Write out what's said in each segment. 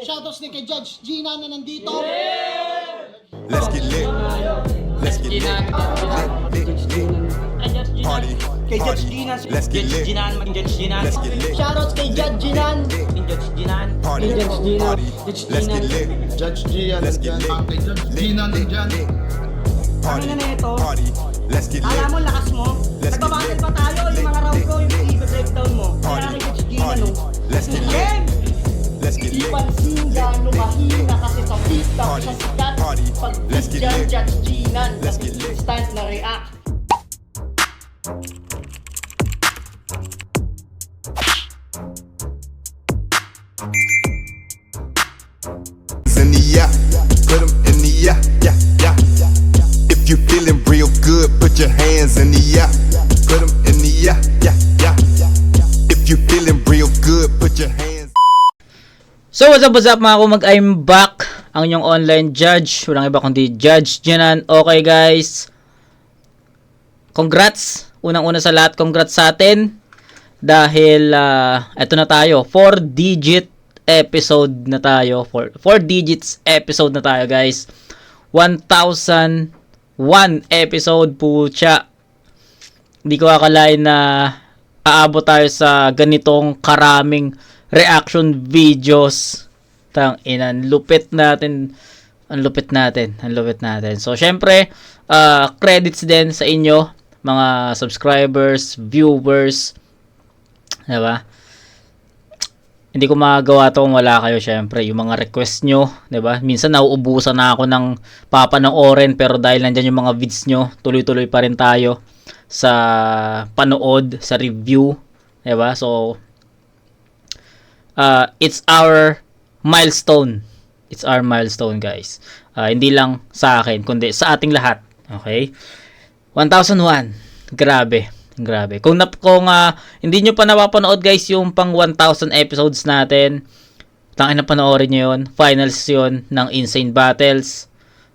Shoutouts din kay Judge Gina na nandito. Let's get lit. Let's get lit. Party. Kay Judge Gina. Let's get lit. Let's get lit. Shoutouts kay Judge Ginan. Party. Party. Let's get lit. Judge Gian, Let's get lit. Gina nandyan. Party. Ano na ito? Party. Let's get lit. Alam mo, lakas mo. Let's get Nagbabattle lit. pa tayo. Yung mga round ko, yung i-breakdown mo. Kaya Party. kay Judge Gina, Party. no? Let's get lit. Game! Let's get Di lit. pansin gano'ng mahina kasi sa TikTok Party. sa sikat. Party. Pag Let's get dyan, lit. Judge Ginan. Let's get lit. Instant na react. In the yeah, put 'em in the yeah, yeah, yeah. If you feeling real good, put your hands in the yeah. Put 'em in the yeah, yeah, yeah. If you feeling real good, put your hands. So what's up mga kumag, I'm back, ang inyong online judge, walang iba kundi Judge Ginan. Okay guys, congrats, unang-una sa lahat, congrats sa atin, dahil eto na tayo, 4 episode na tayo, 4 digits episode na tayo guys, 1,001 episode po siya. Hindi ko akalain na aabot tayo sa ganitong karaming reaction videos. Tang inan, lupit natin. Ang lupit natin. So syempre, credits din sa inyo mga subscribers, viewers. 'Di ba? Hindi ko magagawa 'to kung wala kayo, syempre. Yung mga request nyo, 'di ba? Minsan nauubusan na ako ng papanoorin, pero dahil nandiyan yung mga vids nyo, tuloy-tuloy pa rin tayo sa panood, sa review, 'di ba? So it's our milestone. It's our milestone, guys. Hindi lang sa akin, kundi sa ating lahat. Okay? 1,001. Grabe. Kung hindi nyo pa napapanood, guys, yung pang 1,000 episodes natin, tangin na panoorin nyo yun. Finals yun ng Insane Battles.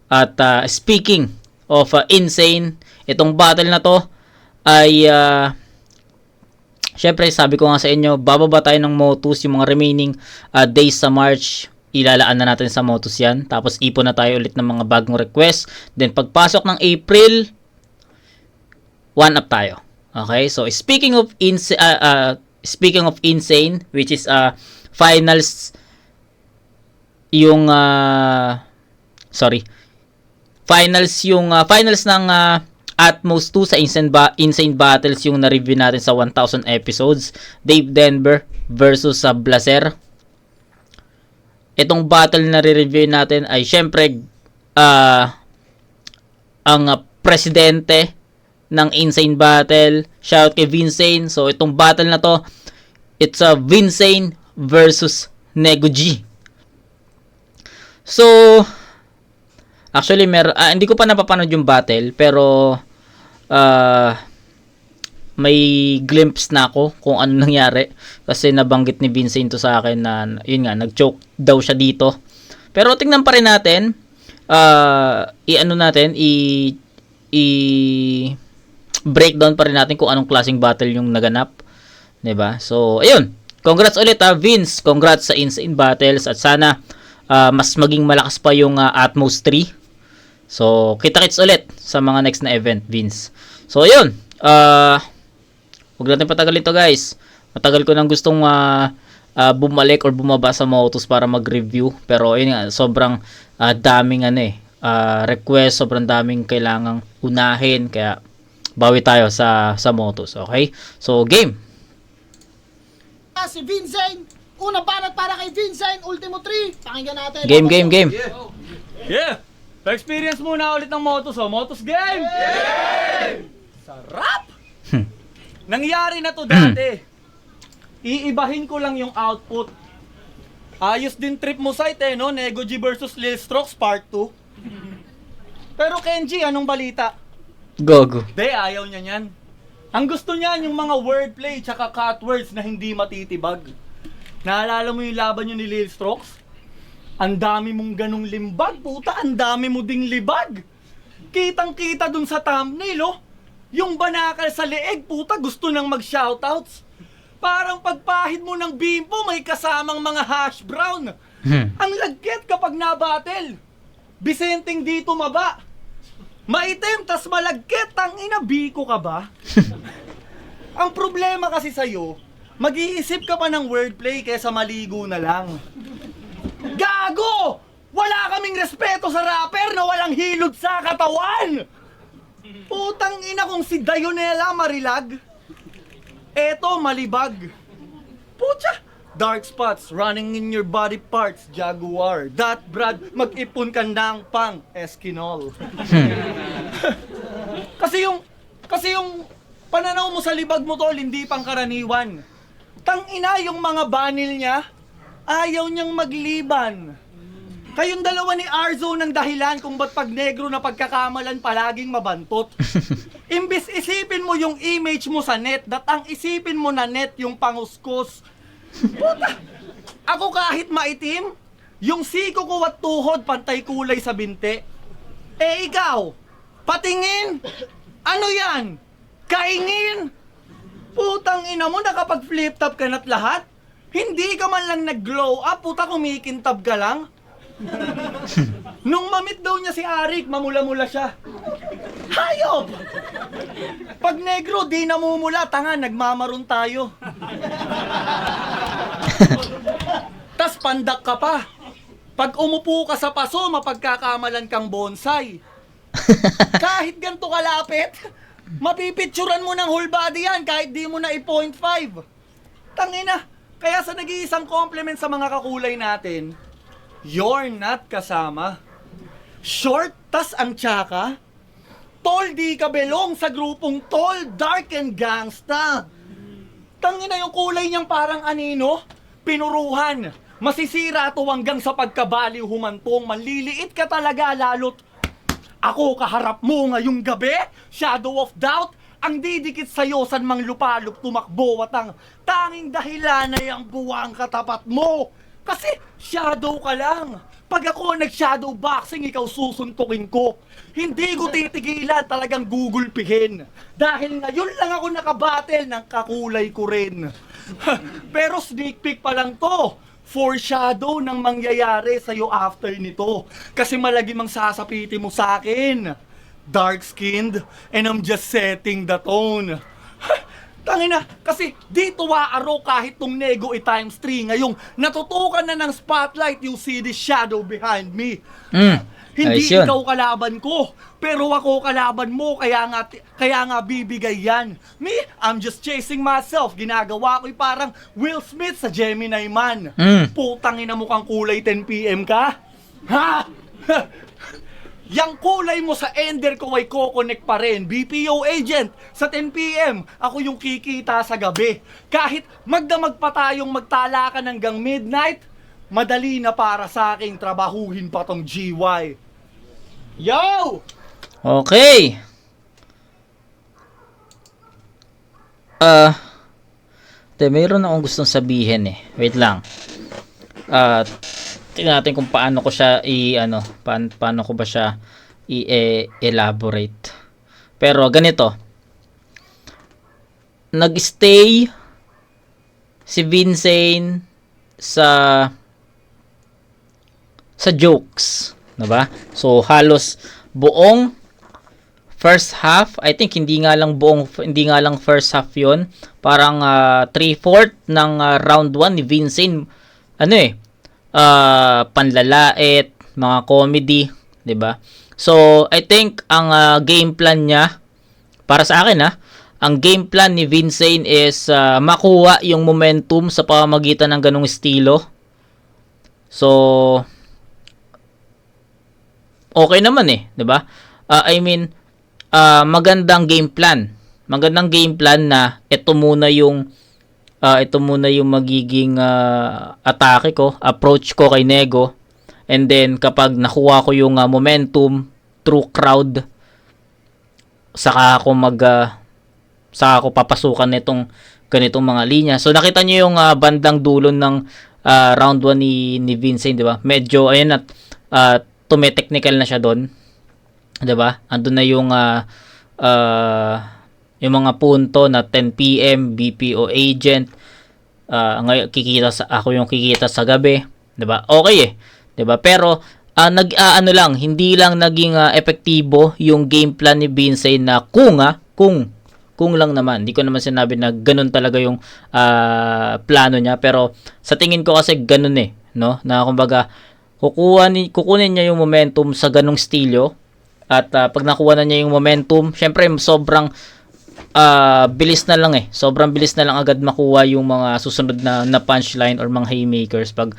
At speaking of insane, itong battle na to ay syempre, sabi ko nga sa inyo, bababa tayo ng Motus, yung mga remaining days sa March, ilalaan na natin sa Motus yan. Tapos ipon na tayo ulit ng mga bagong request. Then pagpasok ng April, 1 up tayo. Okay? So speaking of insane, which is finals yung finals ng Atmos 2 sa Insane Battles yung na-review natin sa 1,000 episodes. Dave Denver versus Blaser. Itong battle na re-review natin ay syempre ang presidente ng Insane Battle. Shout kay Vinsane. So itong battle na to, it's Vinsane versus Nego G. So actually, hindi ko pa napapanood yung battle, pero may glimpse na ako kung ano nangyari. Kasi nabanggit ni Vincent to sa akin na, yun nga, nag-choke daw siya dito. Pero tingnan pa rin natin, breakdown pa rin natin kung anong klaseng battle yung naganap. 'Di ba? So, ayun. Congrats ulit Vince. Congrats sa Insane Battles. At sana mas maging malakas pa yung Atmos 3. So, kita-kits ulit sa mga next na event, Vince. So, ayun. Huwag natin patagalin to, guys. Matagal ko nang gustong bumalik or bumaba sa Motus para mag-review. Pero, ayun nga, sobrang daming request. Sobrang daming kailangang unahin. Kaya, bawi tayo sa Motus. Okay? So, game. Si Vincent. Unang banat para kay Vincent. Ultimo 3. Pakinggan natin. Game. Yeah! Pa-experience muna ulit ng Motus, Motus game! Yeah! Sarap! Nangyari na to dati. Iibahin ko lang yung output. Ayos din trip mo site no? Nego G versus Lil Strokes Part 2. Pero Kenji, anong balita? Gogo. Ayaw niya niyan. Ang gusto niya yung mga wordplay tsaka cut words na hindi matitibag. Naalala mo yung laban niyo ni Lil Strokes? Ang dami mong ganong limbag, puta, ang dami mo ding libag. Kitang-kita dun sa thumbnail, oh. Yung banakal sa leeg, puta, gusto nang mag-shoutouts. Parang pagpahid mo ng bimpo, may kasamang mga hash brown. Ang lagkit kapag nabattle. Bisenteng dito maba. Maitim, tas malagkit. Tangina, biko ka ba? Ang problema kasi sa'yo, mag-iisip ka pa ng wordplay kesa maligo na lang. Gago! Wala kaming respeto sa rapper na walang hilod sa katawan! Putang ina kung si Dionela Marilag. Eto, malibag. Putya! Dark spots running in your body parts, Jaguar. That Brad, mag-ipon ka ng pang Eskinol. kasi yung pananaw mo sa libag mo, tol, hindi pangkaraniwan. Tangina yung mga banil niya, ayaw niyang magliban. Kayong dalawa ni Arzo ng dahilan kung ba't pag negro na pagkakamalan palaging mabantot. Imbis isipin mo yung image mo sa net, ang isipin mo na net yung panguskos. Puta! Ako kahit maitim, yung siko ko at tuhod pantay kulay sa binte. Eh ikaw, patingin? Ano yan? Kaingin? Putang ina mo, nakapag flip top ka na't lahat? Hindi ka man lang nag-glow up, puta kumikintab ka lang? Nung mamit daw niya si Arik, mamula-mula siya. Hayop! Pag negro, di namumula, tanga, nagmamaroon tayo. Tas pandak ka pa. Pag umupo ka sa paso, mapagkakamalan kang bonsai. Kahit ganito kalapit, mapipicturan mo ng whole body yan kahit di mo na i-0.5. Tangina, kaya sa nag-iisang compliment sa mga kakulay natin, you're not kasama. Short, tas ang tsaka. Tol, di ka belong sa grupong tol, dark and gangsta. Tangina yung kulay niyang parang anino, pinuruhan. Masisira to hanggang sa pagkabaliw humantong. Manliliit ka talaga lalo't ako kaharap mo ngayong gabi, shadow of doubt. Ang didikit sa'yo san mang lupalop tumakbo at ang tanging dahilan ay ang buwang katapat mo. Kasi shadow ka lang. Pag ako nag-shadow boxing, ikaw susuntukin ko. Hindi ko titigilan, talagang gugulpihin. Dahil ngayon lang ako nakabattle ng kakulay ko rin. Pero sneak peek pa lang to. Foreshadow ng mangyayari sa'yo after nito. Kasi malagi mang sasapiti mo sa akin. Dark-skinned, and I'm just setting the tone. Tangina, kasi dito waaro kahit tong nego i-times 3 ngayong natutukan na ng spotlight, you see the shadow behind me. Hindi Ayos yun. ikaw kalaban ko, pero ako kalaban mo, kaya nga bibigay yan. Me, I'm just chasing myself. Ginagawa ko'y parang Will Smith sa Gemini Man. Putang ina mo kang kulay 10 PM ka? Ha? Yang kulay mo sa ender ko ay ko-connect pa rin. BPO agent, sa 10 PM, ako yung kikita sa gabi. Kahit magdamag pa tayong magtalakan hanggang midnight, madali na para sa aking trabahuhin pa tong GY. Yo! Okay. Mayroon akong gustong sabihin eh. Wait lang. Tingnan natin kung paano ko siya paano ko ba siya i-elaborate. Pero ganito. Nag-stay si Vincent sa jokes, 'di ba? So halos buong first half, I think hindi nga lang first half 'yon. Parang 3/4 ng round 1 ni Vincent panlalait, mga comedy, 'di ba? So, I think ang game plan niya para sa akin ang game plan ni Vincent is makuha yung momentum sa pamamagitan ng ganung estilo. So, okay naman 'di ba? Magandang game plan. Magandang game plan na ito muna yung magiging atake ko, approach ko kay Nego. And then kapag nakuha ko yung momentum through crowd, saka ako papasukan nitong ganitong mga linya. So nakita niyo yung bandang dulo ng round 1 ni Vincent, 'di ba? Medyo tume-technical na siya doon. 'Di ba? Andun na yung mga punto na 10 PM, BPO agent, ngayon ako yung kikita sa gabi. 'di ba? Okay eh, 'di ba? Pero ano lang, hindi lang naging epektibo yung game plan ni Vincent na kung lang naman. Hindi ko naman sinabi na ganun talaga yung plano niya, pero sa tingin ko kasi ganun eh, no? Na kumbaga kukunin niya yung momentum sa ganung estilo at pag nakuha na niya yung momentum, syempre sobrang bilis na lang eh. Sobrang bilis na lang agad makuha yung mga susunod na punchline or mga haymakers pag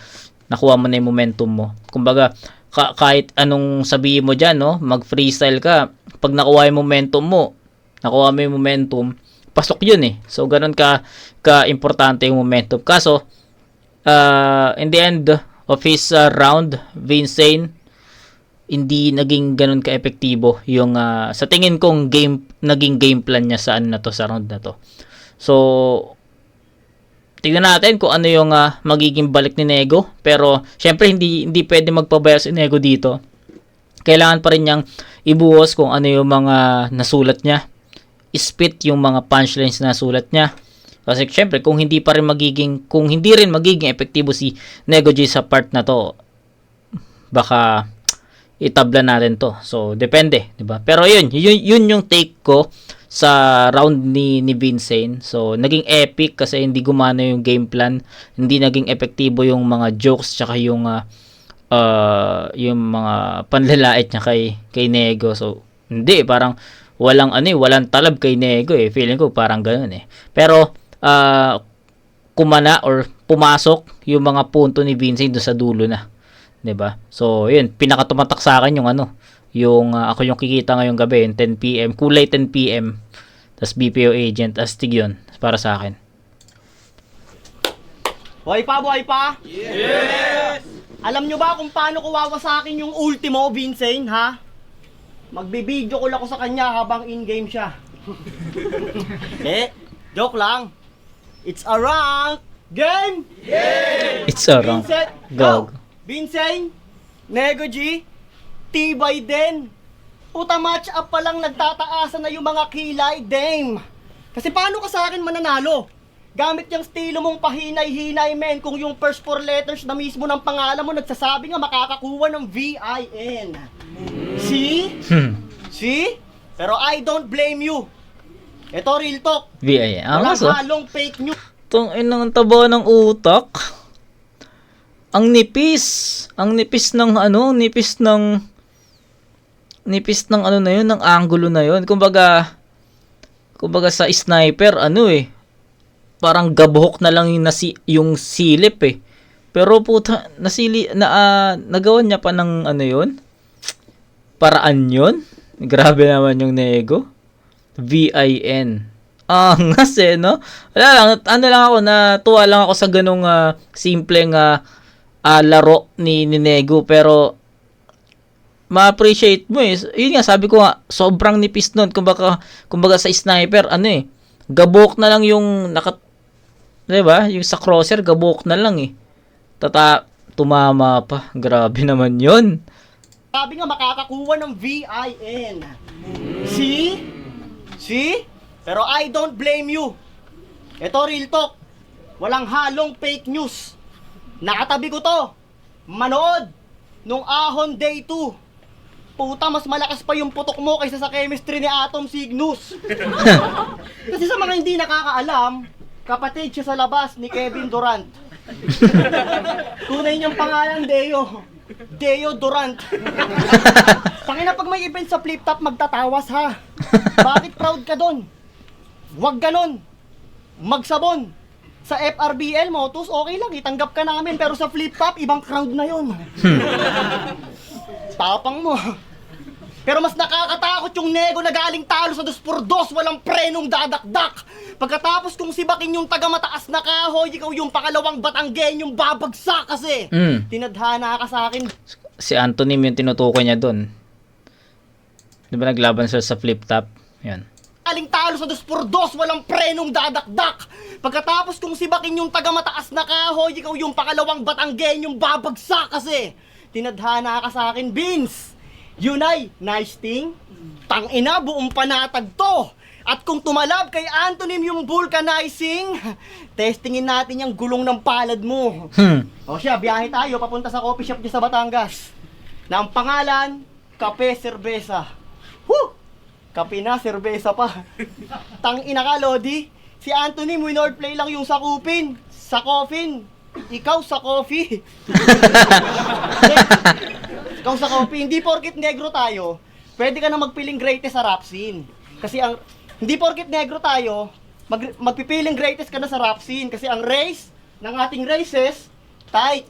nakuha mo na yung momentum mo. Kumbaga, kahit anong sabihin mo dyan, no? Mag-freestyle ka. Pag nakuha yung momentum mo, pasok yun eh. So, ganun ka-importante yung momentum. Kaso, in the end of his round, Vincent, hindi naging ganun ka-epektibo yung sa tingin kong naging game plan niya sa round na to. So tingnan natin kung ano yung magiging balik ni Nego, pero syempre hindi pwede magpabaya si Nego dito. Kailangan pa rin niyang ibuhos kung ano yung mga nasulat niya, spit yung mga punchlines na nasulat niya. Kasi syempre kung hindi rin magiging epektibo si Nego G sa part na to, baka itabla natin to. So, depende, 'di ba? Pero yun yung take ko sa round ni Vincent. So, naging epic kasi hindi gumana yung game plan, hindi naging epektibo yung mga jokes tsaka yung mga panlalait niya kay Nego. So, hindi parang walang talab kay Nego eh. Feeling ko parang ganoon eh. Pero kumana or pumasok yung mga punto ni Vincent do sa dulo na. 'Di ba? So, yun, pinakatumatak sa akin yung ako yung kikita ngayong gabi, yung 10 PM, kulay 10 PM. Tas BPO agent, astig yun para sa akin. Buhay pa? Yes! Alam nyo ba kung paano ko wawasakin yung ultimo, Vincent, ha? Magbibideo ko lang ako sa kanya habang in-game siya. Joke lang. It's a rank game! It's a wrong. Vincent, Go. Vincent, Nego G, tibay din. Puta, match up pa lang nagtataasan na yung mga kilay, dame. Kasi paano ka sa akin mananalo? Gamit yung estilo mong pahinay-hinay, men. Kung yung first 4 letters na mismo ng pangalan mo nagsasabi nga makakakuha ng VIN. See? See? Pero I don't blame you. Ito, real talk. VIN. Walang So, halong fake news. itong inang taba ng utak. Ang nipis ng ano na yun, ng angulo na yun. Kumbaga sa sniper, parang gabuhok na lang yung silip eh. Pero puta, nagawan niya pa ng yun? Paraan yun? Grabe naman yung Nego. VIN. Angas eh, no? Wala lang, natuwa lang ako sa ganung simpleng laro ni Nego, pero ma-appreciate mo eh. Yun nga, sabi ko nga, sobrang nipis nun. Kumbaga sa sniper, gabok na lang yung diba? Yung sa crosshair, gabok na lang eh. Tumama pa. Grabe naman yun. Sabi nga makakakuha ng VIN. See? See? Pero I don't blame you. Ito, real talk. Walang halong fake news. Nakatabi ko to. Manood nung Ahon Day 2. Puta, mas malakas pa yung putok mo kaysa sa chemistry ni Atom Cygnus. Kasi sa mga hindi nakakaalam, kapatid siya sa labas ni Kevin Durant. Tunay niyang pangalan, Deo Durant. Tangina, pag may event sa flip top, magtatawas ha. Bakit proud ka doon? Huwag ganon. Magsabon. Sa FRBL Motos, okay lang, itanggap ka namin. Pero sa flip top, ibang crowd na yun. Tapang mo. Pero mas nakakatakot yung Nego na galing talo sa 2x2, walang prenong dadakdak. Pagkatapos kung sibakin yung taga-mataas na kahoy, ikaw yung pakalawang Batanggen, yung babagsak kasi. Tinadhana ka sa akin. Si Anthony yung tinutukoy niya doon. Di ba naglaban sila sa flip top? Yan. Galing talo sa 2x2, walang prenong dadakdak. Pagkatapos kung sibakin yung taga-mataas na kahoy, ikaw yung pakalawang Batanggen, yung babagsak kasi. Tinadhana ka sa akin, Vince. Yun ay, nice thing. Tangina, buong panatag to. At kung tumalab kay Antonym yung vulcanizing, testingin natin yung gulong ng palad mo. O siya, biyahe tayo papunta sa coffee shop dyan sa Batangas. Na ang pangalan, Kape Serbesa. Woo! Kape na, serbesa pa. Tang ina ka, Lodi. Si Antonym, winord play lang yung sakupin. Sa coffin. Ikaw sa coffee. Ikaw sa coffee. Hindi porkit negro tayo, pwede ka na magpiling greatest sa rap scene. Kasi ang hindi porkit negro tayo, magpipiling greatest ka na sa rap scene. Kasi ang race ng ating races, tight.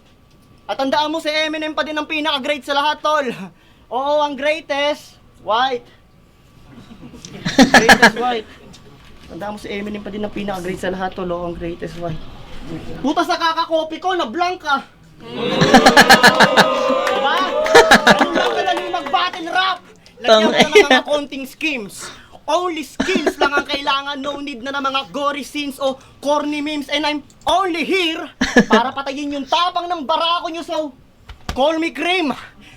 At tandaan mo, si Eminem pa din ang pinaka-great sa lahat, tol. Oo, ang greatest, white. Greatest white. Tandaan mo, si Eminem pa din ang pinaka-great sa lahat, tol. Oo, ang greatest white. Puta sa kakakopi ko, na blank ka. Diba? Ano lang ka lang yung mag-battle rap? Lagyan ka ng mga konting schemes. Only skills lang ang kailangan, no need na ng mga gory scenes o corny memes. And I'm only here para patayin yung tapang ng barako nyo, so call me cream.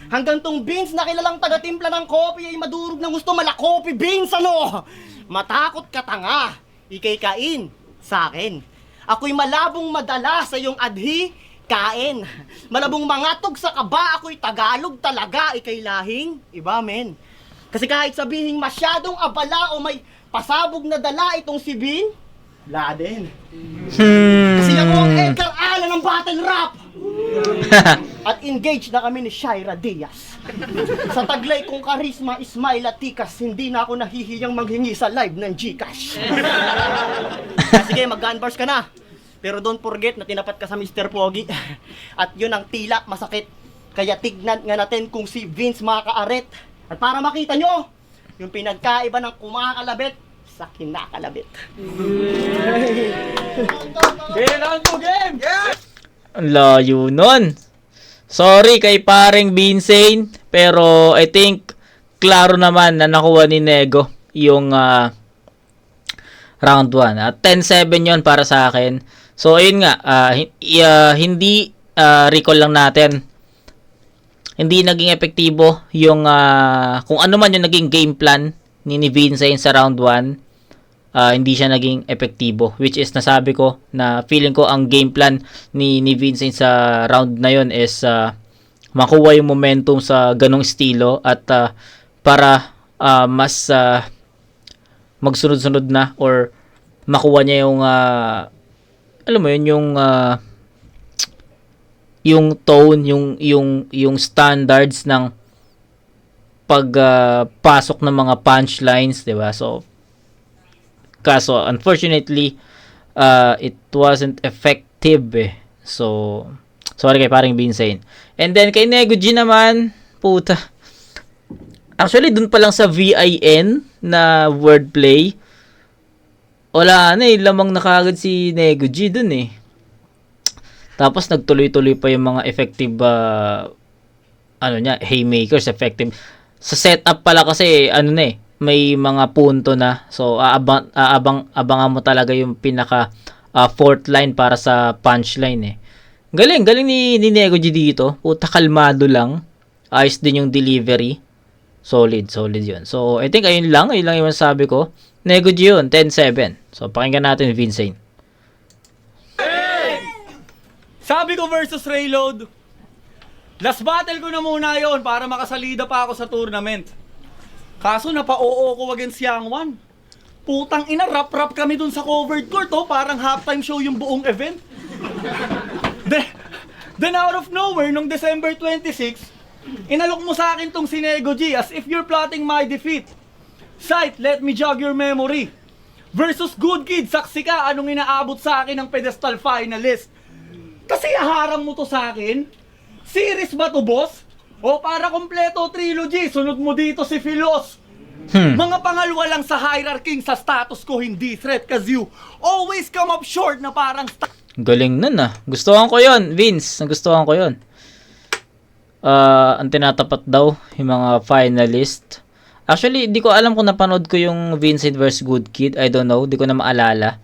Hanggang tong beans na kilalang taga-timpla ng kopi ay madurog na gusto malakopi beans, ano? Matakot ka tanga, ikay kain sa akin. Ako'y malabong madala sa iyong adhi, kain. Malabong mangatog sa kaba, ako'y Tagalog talaga, ikay lahing iba, men. Kasi kahit sabihin masyadong abala o may pasabog na dala itong si Bin Laden. Kasi ako ang Edgar Allan ng battle rap. At engaged na kami ni Shaira Diaz. Sa taglay kong karisma, Ismail at Tikas, hindi na ako nahihiyang manghingi sa live ng Gcash. Sige, mag-gun bars ka na. Pero don't forget na tinapat ka sa Mr. Pogi. At yun ang tila masakit. Kaya tignan nga natin kung si Vince makakaaret. At para makita nyo, yung pinagkaiba ng kumakalabit sa kinakalabit. Kailangan ko game! Ang layo nun. Sorry kay paring Vincent, pero I think klaro naman na nakuha ni Nego yung round 1. At 10-7 yon para sa akin. So ayun nga, hindi recall lang natin. Hindi naging epektibo yung kung ano man yung naging game plan ni Vincent sa round 1. Hindi siya naging epektibo, which is nasabi ko na feeling ko ang game plan ni Vincent sa round na yon is makuha yung momentum sa ganong estilo at para mas magsunod-sunod na or makuha niya yung alam mo yun yung tone, yung standards ng pagpasok ng mga punchlines, 'di ba? So kaso unfortunately it wasn't effective eh. So sorry kay paring Vincent. And then kay Nego G naman, puta. Actually dun pa lang sa VIN na wordplay, wala na eh, lamang na kagad si Nego G dun eh. Tapos nagtuloy-tuloy pa yung mga effective haymakers, effective. Sa setup pala kasi may mga punto na. So abangan mo talaga yung pinaka fourth line para sa punchline eh. Galing ni Nego G dito. Puta, kalmado lang. Ayos din yung delivery. Solid yun. So I think ayun lang yung sabi ko. Nego G yun, 10-7. So pakinggan natin Vincent. Sabi ko versus Rayload, last battle ko na muna yon para makasalida pa ako sa tournament. Kaso napa-oo ko against Yang Wan. Putang ina, rap-rap kami dun sa covered court, parang halftime show yung buong event. Then out of nowhere, nung December 26, inalok mo sa akin tong si Nego G as if you're plotting my defeat. Sight, let me jog your memory. Versus Good Kid, saksi ka anong inaabot sa akin ng pedestal finalist. Kasi haharang mo to sa akin? Series ba to, boss? O para kompleto trilogy, sunod mo dito si Philos. Mga pangalwa lang sa hierarchy, sa status ko hindi threat cause you always come up short na parang Galing nun ah. Gustuhan ko yon, Vince. Nagustuhan ko yon. Ang tinatapat daw yung mga finalist. Actually, di ko alam kung napanood ko yung Vincent vs. Good Kid. I don't know. Di ko na maalala.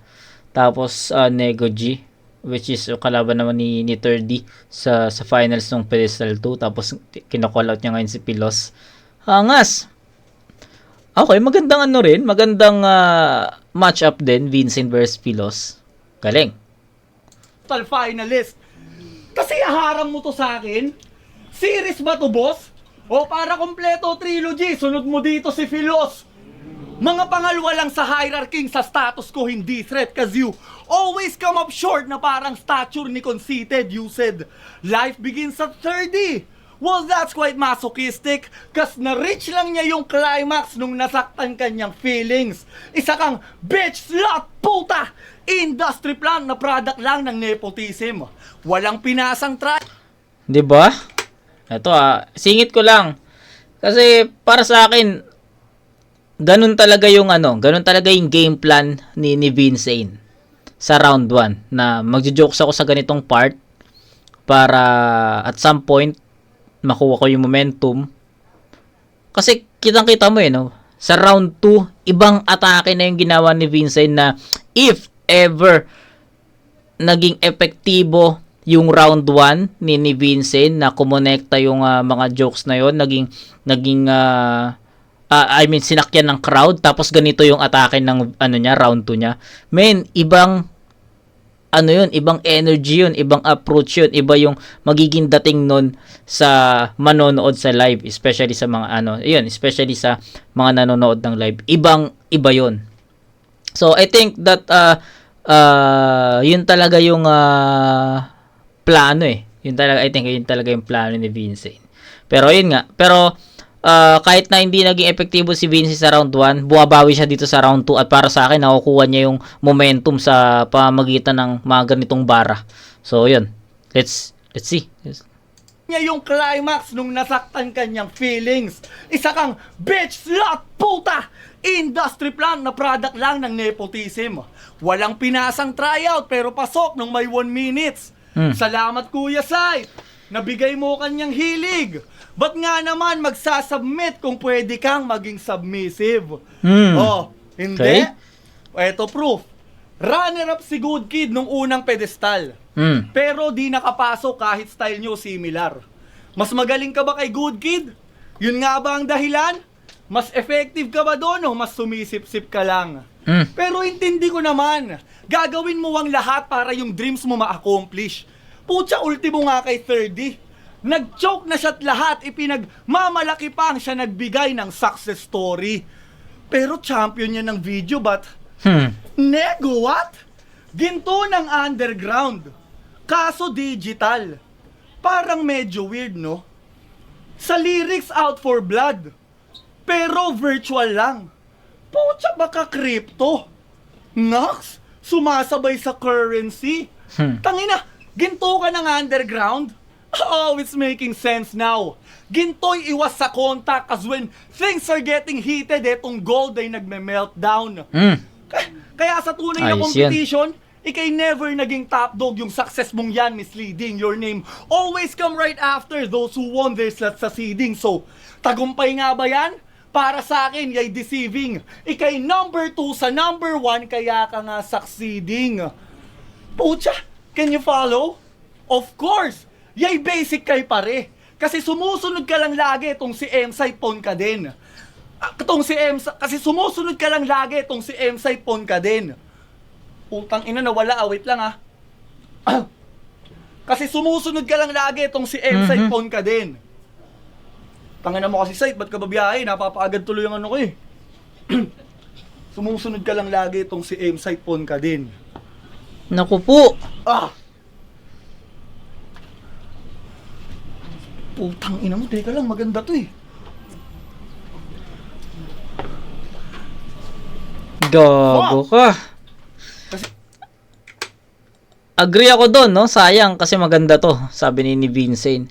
Tapos, Nego G, which is kalaban naman ni 30 sa finals ng Pedestal 2. Tapos, kinocall out niya ngayon si Pilos. Hangas! Okay, magandang ano rin. Magandang match-up din. Vincent versus Pilos. Galing. Total finalist. Kasi haharang mo to sa akin? Series ba to, boss? O para kompleto trilogy, sunod mo dito si Philos. Mga pangalawa lang sa hierarchy sa status ko, hindi threat, cause you always come up short na parang stature ni conceited. You said, life begins at 30. Well, that's quite masochistic, cause na-reach lang niya yung climax nung nasaktan kanyang feelings. Isa kang bitch, slut, puta! Industry plan na product lang ng nepotism. Walang pinasang try. 'Di ba? Ito singit ko lang. Kasi para sa akin ganun talaga yung game plan ni Vincent sa round 1 na magjo-jokes ako sa ganitong part para at some point makuha ko yung momentum. Kasi kitang-kita mo no, sa round 2 ibang atake na yung ginawa ni Vincent na if ever naging epektibo yung round 1 ni Vincent na kumonekta yung mga jokes na yon, sinakyan ng crowd tapos ganito yung atake ng round 2 niya. Men, ibang ibang energy yun, ibang approach yun, iba yung magiging dating nun sa manonood sa live, especially sa mga especially sa mga nanonood ng live. Iba yun. So I think that yun talaga yung plano Yun talaga yung plano ni Vincent. Pero yun nga, kahit na hindi naging epektibo si Vincent sa round 1, bumabawi siya dito sa round 2 at para sa akin nakukuha niya yung momentum sa pamamagitan ng mga ganitong bara. So yun. Let's see. Yes. Niya yung climax nung nasaktan kanyang feelings. Isa kang bitch, slut, puta! Industry plan na product lang ng nepotism. Walang pinasang tryout pero pasok nung may 1 minutes. Salamat Kuya Sai. Nabigay mo kanyang hilig. Ba't nga naman magsasubmit kung pwede kang maging submissive? Oh, hindi? Okay. Eto proof. Runner-up si Good Kid nung unang pedestal. Pero di nakapasok kahit style nyo similar. Mas magaling ka ba kay Good Kid? Yun nga ba ang dahilan? Mas effective ka ba doon o mas sumisip-sip ka lang? Pero intindi ko naman, gagawin mo ang lahat para yung dreams mo ma-accomplish. Putya, ultimo nga kay 30. Nag-choke na siya't lahat, ipinagmamalaki pa ang siya nagbigay ng success story. Pero champion niya ng video, but nego what? Ginto ng underground. Kaso digital. Parang medyo weird, no? Sa lyrics out for blood. Pero virtual lang. Putya, baka crypto. Nox, sumasabay sa currency. Tangina, ginto ka ng underground? Oh, it's making sense now. Ginto'y iwas sa contact as when things are getting heated, etong gold ay nagme-meltdown. Kaya sa tunay na competition, ikay never naging top dog. Yung success mong yan misleading. Your name always come right after those who won their slots sa seeding. So, tagumpay nga ba yan? Para sa akin, yay deceiving. Ikay number 2 sa number 1, kaya ka nga succeeding. Pucha, can you follow? Of course! Yay basic kay pare. Kasi sumusunod ka lang lagi itong si M-Site Pon ka din. Kasi sumusunod ka lang lagi itong si M-Site Pon ka din. Putang ina, nawala, wait lang Kasi sumusunod ka lang lagi itong si M-Site Pon ka din. Tangina mo kasi site, ba't ka babiyahe? Napapaagad tuloy yung ano ko Sumusunod ka lang lagi itong si M-Site Pon ka din. Naku po. Putang ina mo, teka lang, maganda to Gago ka. Agree ako doon, no? Sayang kasi maganda to, sabi ni Vincent.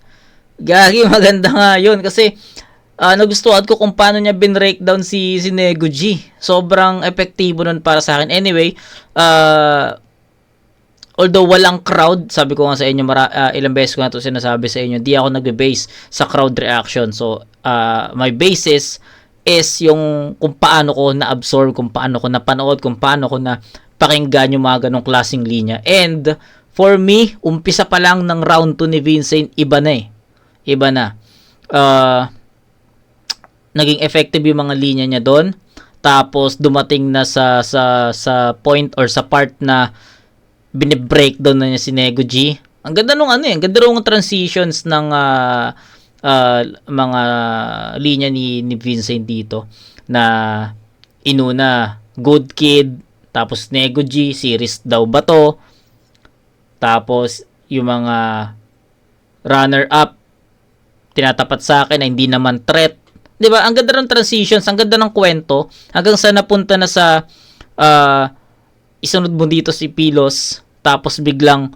Gagi, maganda nga yun kasi nagustuhan ko kung paano niya bin-breakdown si Nego G. Sobrang epektibo nun para sa akin. Anyway, although walang crowd, sabi ko nga sa inyo, ilang beses ko na ito sinasabi sa inyo, di ako nagbe-base sa crowd reaction. So, my basis is yung kung paano ko na-absorb, kung paano ko napanood, kung paano ko na pakinggan yung mga ganong klaseng linya. And, for me, umpisa pa lang ng round 2 ni Vincent, iba na. naging effective yung mga linya niya doon. Tapos dumating na sa point or sa part na bine-breakdown na niya si Nego G. Ang ganda nung ang ganda nung transitions ng mga linya ni Vincent dito na inuna Good Kid, tapos Nego G, series daw ba to? Tapos yung mga runner-up tinatapat sa akin na hindi naman threat. 'Di ba? Ang ganda ng transitions, ang ganda ng kwento hanggang sa napunta na sa isunod mo dito si Pilos, tapos biglang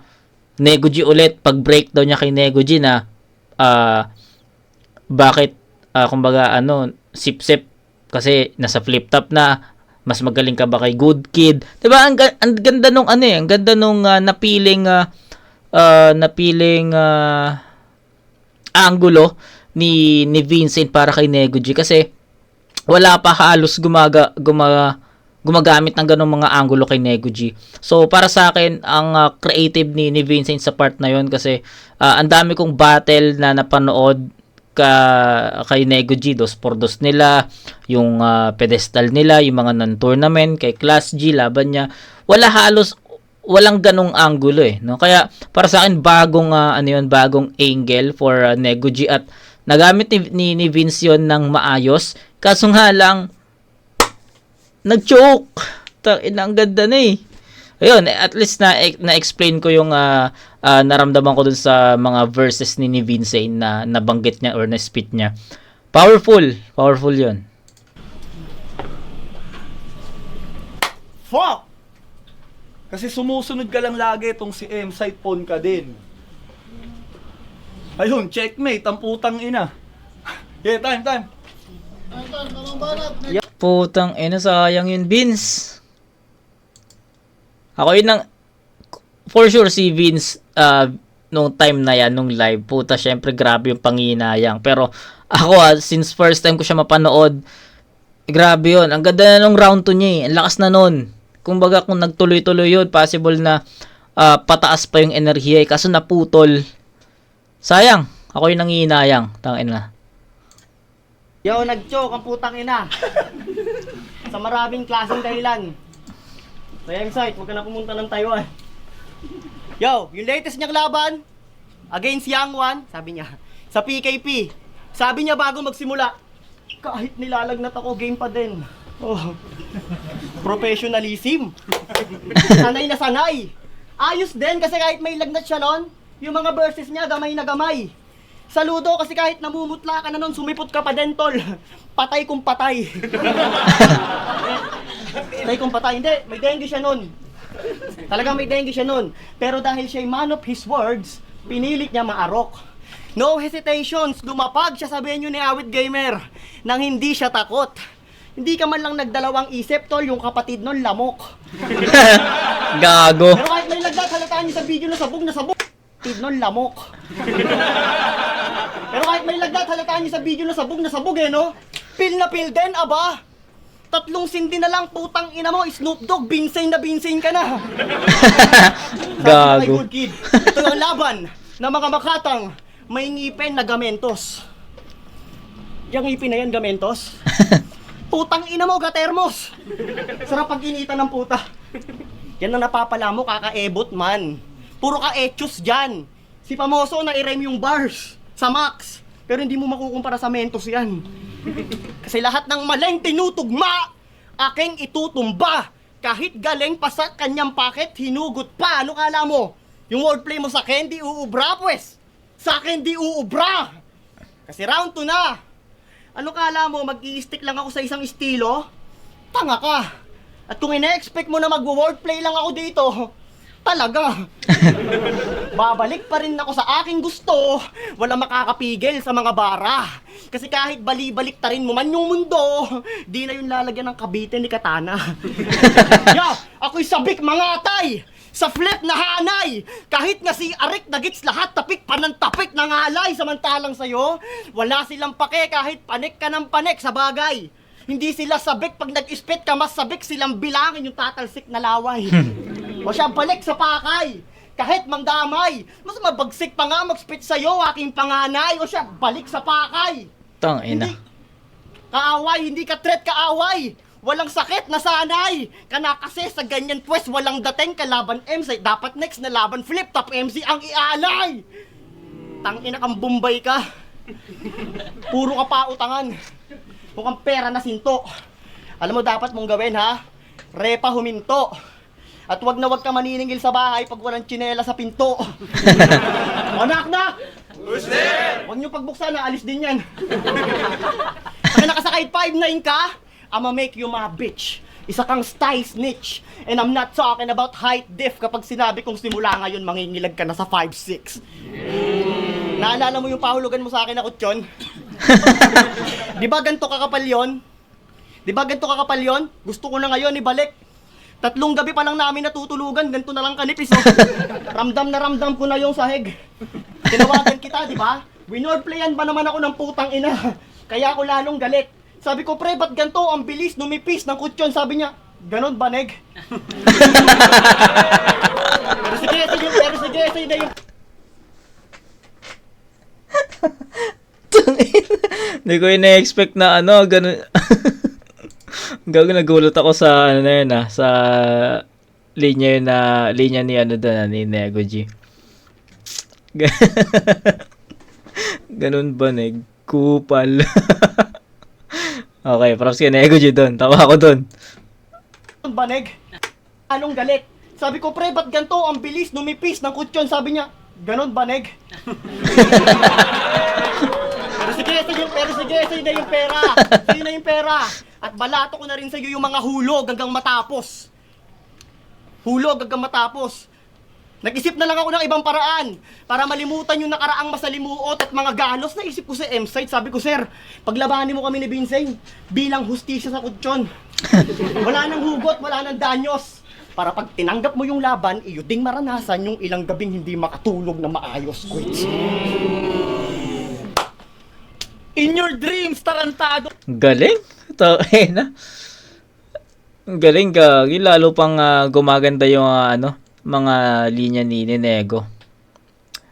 Nego G ulit pag breakdown niya kay Nego G na bakit kumbaga sip-sip kasi nasa flip top na, mas magaling ka ba kay Good Kid? 'Di ba? Ang ganda nung ang ganda nung napiling angulo ni Vincent para kay Nego G kasi wala pa halos gumagamit ng ganung mga angulo kay Nego G. So para sa akin ang creative ni Vincent sa part na yon kasi ang dami kong battle na napanood kay Nego G, 2x2 nila, yung pedestal nila, yung mga non-tournament kay Class G, laban niya. Walang ganong angulo no? Kaya para sa akin bagong bagong angle for Nego G at nagamit ni Vince yun ng maayos. Kaso nga lang nag-choke. Ang ganda na Ayun, at least na-explain ko yung naramdaman ko dun sa mga verses ni Vincent na nabanggit niya or na-spit niya. Powerful yun. Fuck! Kasi sumusunod ka lang lagi itong si M, side pawn ka din. Ayun, checkmate, ang putang ina. Yeah, time. Putang ina, sayang yun, Vince. Ako yun for sure si Vince nung time na yan, nung live, puta, syempre grabe yung panginayang. Pero ako since first time ko siya mapanood, grabe yun. Ang ganda na nung round 2 niya Ang lakas na nun. Kumbaga kung nagtuloy-tuloy yun, possible na pataas pa yung enerhiya kaso naputol. Sayang. Ako yung nangihinayang. Tangin na. Yo, nag-choke ang putang ina. Sa maraming klaseng dahilan. Sayang site, huwag ka na pumunta ng Taiwan. Yo, yung latest niyang laban against Yang Wan, sabi niya, sa PKP. Sabi niya bago magsimula, kahit nilalagnat ako, game pa din. Oh. Professionalism. Sanay na sanay. Ayos din kasi kahit may lagnat siya nun, yung mga verses niya gamay na gamay. Saludo kasi kahit namumutla ka na nun, sumipot ka pa din, tol. Patay kung patay. Patay kung patay. Hindi, may dengue siya nun. Talagang may dengue siya nun. Pero dahil siya'y man of his words, pinilit niya maarok. No hesitations, lumapag siya sa venue ni Awit Gamer nang hindi siya takot. Hindi ka man lang nagdalawang isip, tol, yung kapatid nun lamok. Gago. Pero kahit may lagnat, halataan niyo sa video na sabog. Kapatid nun lamok. Pero kahit may lagnat, halataan niyo sa video na sabog no? Pil na pil din, aba. 3 sindi na lang, putang ina mo, Snoop Dogg, Vincent ka na. Gago. Good Kid. Ito ang laban ng mga makatang may ngipin na gamentos. Yung ngipin na yan, gamentos. Putang ina mo, gatermos. Sarap pag initan ng puta. Yan ang napapala mo, kakaebot man. Puro ka etchos dyan. Si Pamoso na i-rhyme yung bars sa max. Pero hindi mo makukumpara sa Mentos yan. Kasi lahat ng maling tinutugma, aking itutumba. Kahit galing pa sa kanyang paket, hinugot pa. Ano kala mo? Yung wordplay mo sa akin, di uubra pues. Sa akin, di uubra. Kasi round 2 na. Ano kala mo, mag-i-stick lang ako sa isang estilo? Tanga ka. At kung ina-expect mo na mag-wordplay lang ako dito, talaga. Babalik pa rin ako sa aking gusto. Wala makakapigil sa mga bara. Kasi kahit bali-balik ta rin mo man yung mundo, di na yung lalagyan ng kabite ni Katana. Yo, ako'y sabik mga tay. Sa flip na hanay, kahit nga si Arik nagits lahat tapik panantapik ng alay, samantalang sa'yo, wala silang pake kahit panik ka ng panik sa bagay. Hindi sila sabik pag nag-spit ka, mas sabik silang bilangin yung tatalsik na laway. O siya balik sa pakay, kahit mangdamay, mas mabagsik pa nga mag-spit sa'yo aking panganay. O siya balik sa pakay. Tang ina. Kaaway, hindi ka threat, kaaway. Walang sakit, nasanay. Kana kasi sa ganyan pwes, walang dating kalaban MC. Dapat next na laban flip top MC ang ialay. Tangina kang Bombay ka. Puro ka pa utangan. Mukhang pera na sinto. Alam mo dapat mong gawin ha? Repa huminto. At wag na wag ka maniningil sa bahay pag walang tsinela sa pinto. Anak! Who's there? Huwag niyo pagbuksan, naalis din yan. Pag nakasakay 5'9" ka, I'ma make you my bitch. Isa kang style snitch. And I'm not talking about height diff kapag sinabi kong simula ngayon mangingilag ka na sa 5'6". Naalala mo yung pahulugan mo sa akin na kutsyon? Di ba ganito kakapal yun? Gusto ko na ngayon ibalik. 3 gabi pa lang namin natutulugan, ganito na lang kanipis. Oh. Ramdam na ramdam ko na yung sahig. Tinawagan kita, di ba? Winordplayan ba naman ako ng putang ina? Kaya ako lalong galit. Sabi ko, pre, ba't ganito? Ang bilis, numipis ng kutsyon. Sabi niya, ganon ba, neg? Pero sige, sige na yung... Hindi ko ina-expect na ano, ganun. Gago, nagulat ako sa ano na yun sa linya ni ano doon, ni Nego G. Ganun ba, neg? Kupal. Okay, props kay Nego G doon. Tawa ako doon. Baneg, anong galit? Sabi ko, pre, ba't ganito? Ang bilis, numipis ng kutsyon. Sabi niya, ganon ba, neg? Pero sige, sa'yo na yung pera. Sa'yo na yung pera. At balato ko na rin sa'yo yung mga hulog hanggang matapos. Nag-isip na lang ako ng ibang paraan para malimutan yung nakaraang masalimuot at mga galos na isip ko sa M-site. Sabi ko, sir, paglabanin mo kami ni Vincent bilang hustisya sa kutsyon. Wala nang hugot, wala nang danyos. Para pag tinanggap mo yung laban, iyo ding maranasan yung ilang gabing hindi makatulog na maayos, quits. In your dreams, tarantado. Galing. Ito, na. Galing, gagi. Lalo pang gumaganda yung mga linya ni Nego.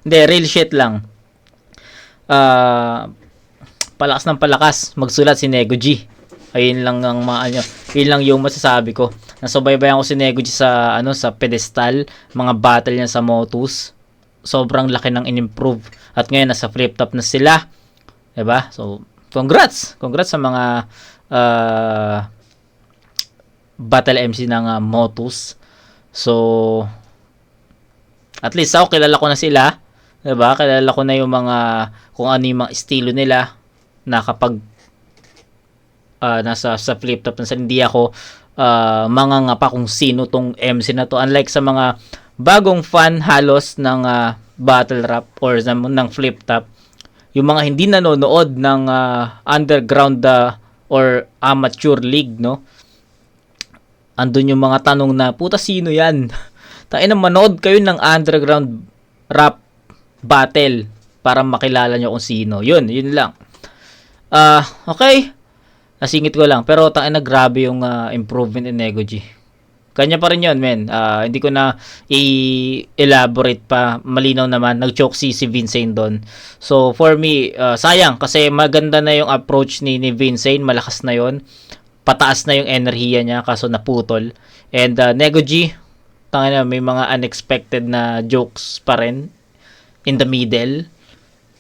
Hindi, real shit lang. Palakas ng palakas. Magsulat si Nego G. Ayun lang ang yun lang yung masasabi ko. Nasubaybayan ko si Nego G sa sa pedestal, mga battle niya sa Motus. Sobrang laki ng in-improve. At ngayon nasa flip top na sila. 'Di ba? So, congrats sa mga battle MC ng Motus. So, at least ako kilala ko na sila. 'Di ba? Kilala ko na yung mga kung ano yung mga estilo nila na kapag nasa sa flip top na hindi ako mangangapa kung sino tong MC na to, unlike sa mga bagong fan halos ng battle rap or ng flip top, yung mga hindi nanonood ng underground or amateur league, no, andun yung mga tanong na puta sino yan. Tain na manood kayo ng underground rap battle para makilala nyo kung sino. Yun lang. Okay. Nasingit ko lang. Pero tangina grabe yung improvement in Nego G. Kanya pa rin yun, men. Hindi ko na i-elaborate pa. Malinaw naman. Nag-choke si Vincent doon. So, for me, sayang. Kasi maganda na yung approach ni Vincent. Malakas na yon. Pataas na yung enerhiya niya. Kaso naputol. And Nego G, tangina, may mga unexpected na jokes pa rin in the middle.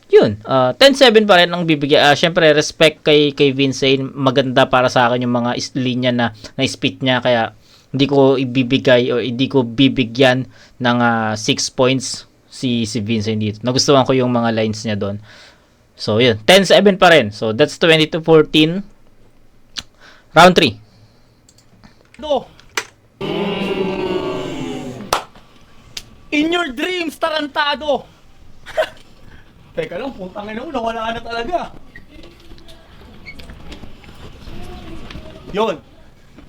Yun, 10-7 pa rin ang bibigyan. Syempre, respect kay Vincent. Maganda para sa akin yung mga linya na spit niya. Kaya, hindi ko ibibigay o hindi ko bibigyan ng 6 points si Vincent dito. Nagustuhan ko yung mga lines niya doon. So, yun. 10-7 pa rin. So, that's 20-14. Round 3. In your dreams, tarantado. Teka lang, putang ina mo, nawala na talaga. Yun.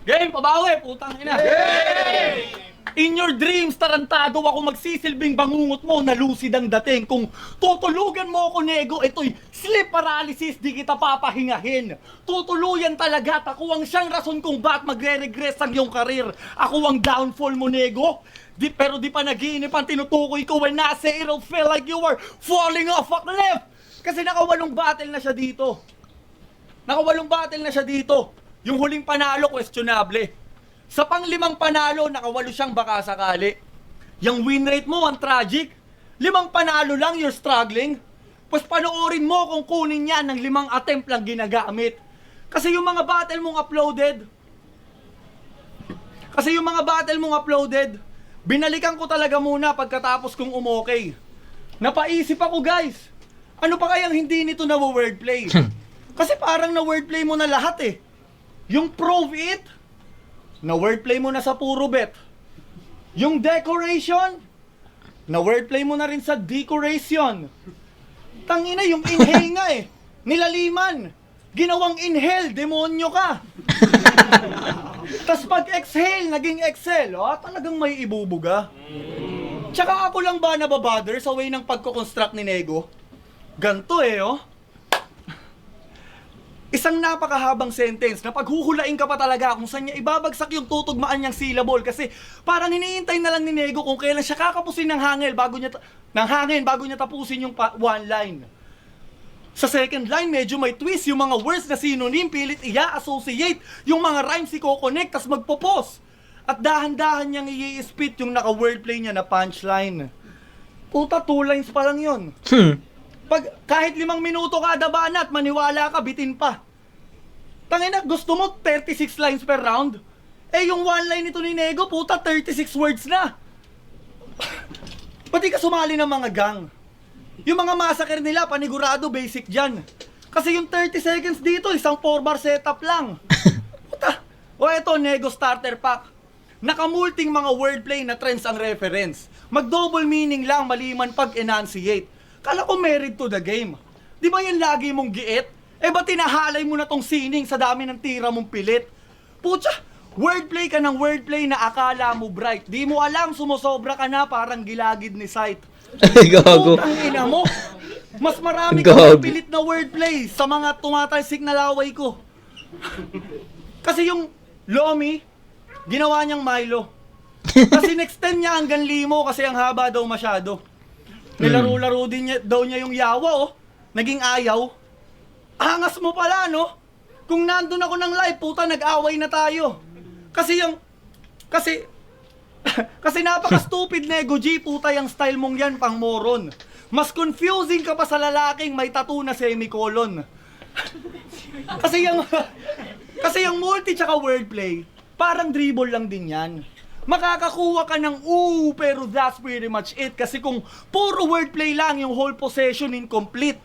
Game, pabawi, putang ina. Yay! In your dreams, tarantado ako, magsisilbing bangungot mo na lucid ang dating. Kung tutulugan mo ako, Nego, ito'y sleep paralysis, di kita papahingahin. Tutuluyan talaga at ako ang siyang rason kung bakit magre-regress ang iyong karir. Ako ang downfall mo, Nego. Pero di pa nag-iinip ang tinutukoy ko when I say it'll feel like you were falling off a cliff. Kasi naka 8 battle na siya dito. Naka-8 battle na siya dito. Yung huling panalo, questionable. Sa pang-5 panalo, naka-8 siyang baka sakali. Yung win rate mo, ang tragic. 5 panalo lang, you're struggling. Pues panoorin mo kung kunin niya ng 5 attempt lang ginagamit. Kasi yung mga battle mong uploaded, binalikan ko talaga muna pagkatapos kong umokay. Napaisip ako, guys, ano pa kayang hindi nito na wordplay? Kasi parang na wordplay mo na lahat eh. Yung prove it, na wordplay mo na sa puro bet. Yung decoration, na wordplay mo na rin sa decoration. Tangina, yung inhale nga eh. Nilaliman. Ginawang inhale, demonyo ka. Tas pag exhale, naging excel. Talagang may ibubuga. Tsaka ako lang ba nababother sa way ng pagko-construct ni Nego? Ganto eh, oh. Isang napakahabang sentence na paghuhulain ka pa talaga kung saan niya ibabagsak yung tutugmaan niyang syllable kasi parang hinihintay na lang ni Nego kung kailan siya kakapusin ng hangin bago niya tapusin yung one line. Sa second line, medyo may twist yung mga words na synonym, pilit i-associate yung mga rhymes i-connect tas magpo-pause. At dahan-dahan niyang i-spit yung naka-wordplay niya na punchline. Puta, 2 lines pa lang yun. Kahit 5 minuto kada banat, maniwala ka, bitin pa. Tangina, gusto mo 36 lines per round? Eh, yung one line nito ni Nego, puta, 36 words na. Pati ka sumali ng mga gang. Yung mga massacre nila, panigurado, basic dyan. Kasi yung 30 seconds dito, isang 4-bar setup lang. Puta. O eto, Nego Starter Pack. Nakamulting mga wordplay na trends ang reference. Mag-double meaning lang, maliman pag-enunciate. Kala ko married to the game. Di ba yan lagi mong giit? Eh ba tinahalay mo na tong sining sa dami ng tira mong pilit? Putya, wordplay ka ng wordplay na akala mo bright. Di mo alam, sumosobra ka na parang gilagid ni Sight. Gago. Putang ina mo. Mas marami kang pilit na wordplay sa mga tumatalsik na laway ko. Kasi yung Lomi, ginawa niyang Milo. Kasi nextend niya hanggang limo kasi ang haba daw masyado. Nilaro-laro din daw niya yung yawa, oh. Naging ayaw. Angas mo pala, no? Kung nandun ako ng live, puta, nag-away na tayo. Kasi napaka-stupid, Nego G, puta, yung style mong yan, pang moron. Mas confusing ka pa sa lalaking may tattoo na semicolon. kasi yung multi tsaka wordplay, parang dribble lang din yan. Makakakuha ka ng pero that's pretty much it. Kasi kung puro wordplay lang, yung whole possession incomplete.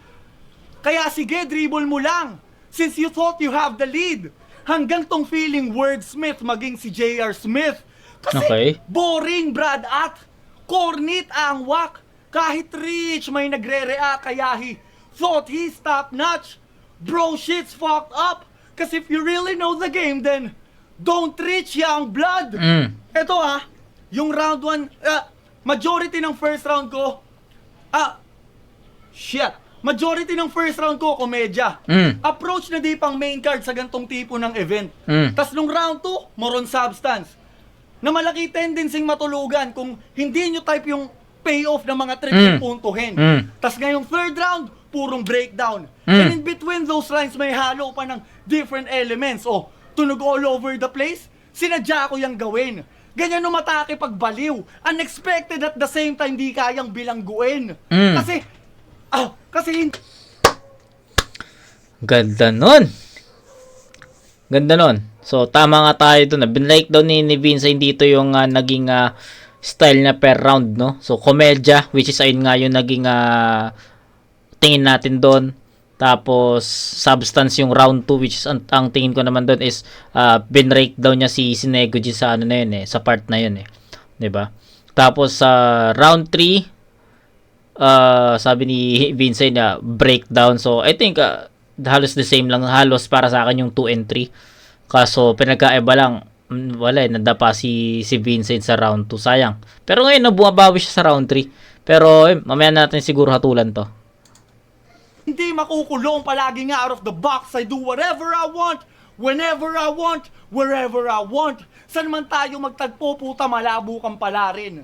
Kaya sige, dribble mo lang. Since you thought you have the lead. Hanggang tong feeling wordsmith maging si J.R. Smith. Kasi boring, Brad at cornit ang wak. Kahit rich may nagre-react kaya he thought he's top notch. Bro, shit's fucked up. Kasi if you really know the game, then don't reach young blood. Eto yung round 1, majority ng first round ko, majority ng first round ko, komedya. Approach na di pang main card sa gantong tipo ng event. Tas nung round 2, more on substance. Na malaki tendency matulugan kung hindi nyo type yung payoff ng mga trip yung puntuhin. Tas ngayong third round, purong breakdown. And in between those lines, may halo pa ng different elements. Tunog all over the place, sinadya ko yung gawin. Ganyan umatake pag baliw. Unexpected at the same time, di kayang bilangguin. Kasi Ganda nun. So, tama nga tayo dun. Binlike daw ni Vincent dito yung naging style na per round, no? So, komedya, which is ayun nga yung naging tingin natin doon. Tapos, substance yung round 2, which is ang tingin ko naman doon is binrake daw niya si Nego G sa ano na yun sa part na yun 'di ba? Tapos sa round 3 sabi ni Vincent na breakdown. So I think halos the same lang, halos para sa akin yung 2 and 3. Kaso pinagkaiba lang, wala nadapa si Vincent sa round 2, sayang. Pero ngayon bumabawi siya sa round 3. Pero mamaya natin siguro hatulan to. Hindi makukulong, palagi nga out of the box. I do whatever I want, whenever I want, wherever I want. Saan man tayo magtagpo, puta, malabo kang pala rin.